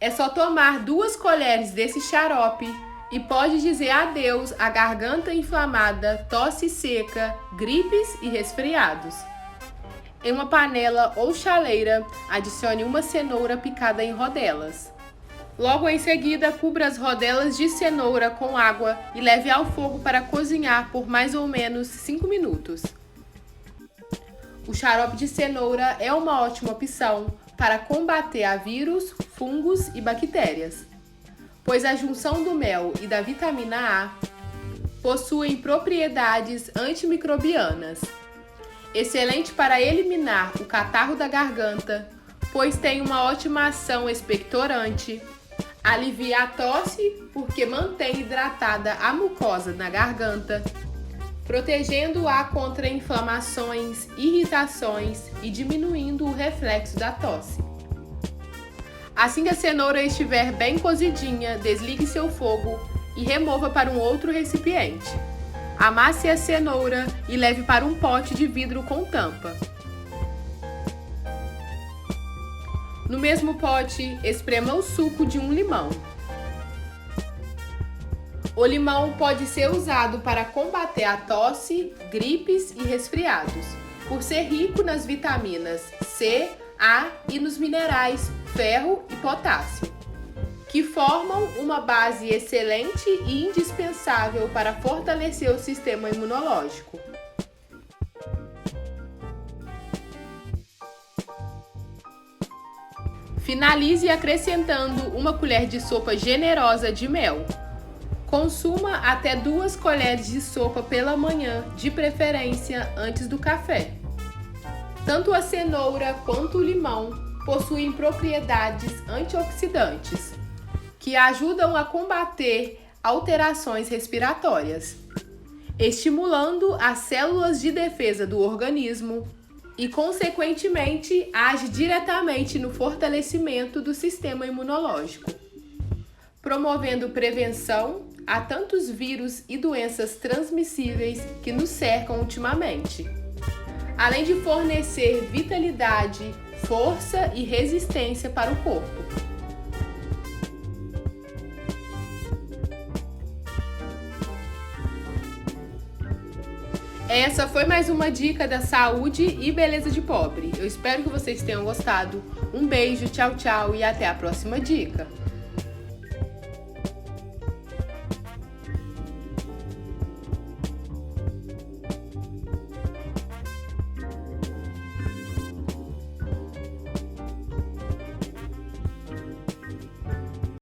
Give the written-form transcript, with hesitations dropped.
É só tomar 2 colheres desse xarope e pode dizer adeus à garganta inflamada, tosse seca, gripes e resfriados. Em uma panela ou chaleira, adicione uma cenoura picada em rodelas. Logo em seguida, cubra as rodelas de cenoura com água e leve ao fogo para cozinhar por mais ou menos 5 minutos. O xarope de cenoura é uma ótima opção para combater a vírus, fungos e bactérias, pois a junção do mel e da vitamina A possuem propriedades antimicrobianas. Excelente para eliminar o catarro da garganta, pois tem uma ótima ação expectorante, alivia a tosse porque mantém hidratada a mucosa na garganta, protegendo-a contra inflamações, irritações e diminuindo o reflexo da tosse. Assim que a cenoura estiver bem cozidinha, desligue seu fogo e remova para um outro recipiente. Amasse a cenoura e leve para um pote de vidro com tampa. No mesmo pote, esprema o suco de um limão. O limão pode ser usado para combater a tosse, gripes e resfriados, por ser rico nas vitaminas C, A e nos minerais ferro e potássio, que formam uma base excelente e indispensável para fortalecer o sistema imunológico. Finalize acrescentando uma colher de sopa generosa de mel. Consuma até 2 colheres de sopa pela manhã, de preferência antes do café. Tanto a cenoura quanto o limão possuem propriedades antioxidantes, que ajudam a combater alterações respiratórias, estimulando as células de defesa do organismo e, consequentemente, age diretamente no fortalecimento do sistema imunológico, promovendo prevenção a tantos vírus e doenças transmissíveis que nos cercam ultimamente, além de fornecer vitalidade, força e resistência para o corpo. Essa foi mais uma dica da saúde e beleza de pobre. Eu espero que vocês tenham gostado. Um beijo, tchau, tchau e até a próxima dica.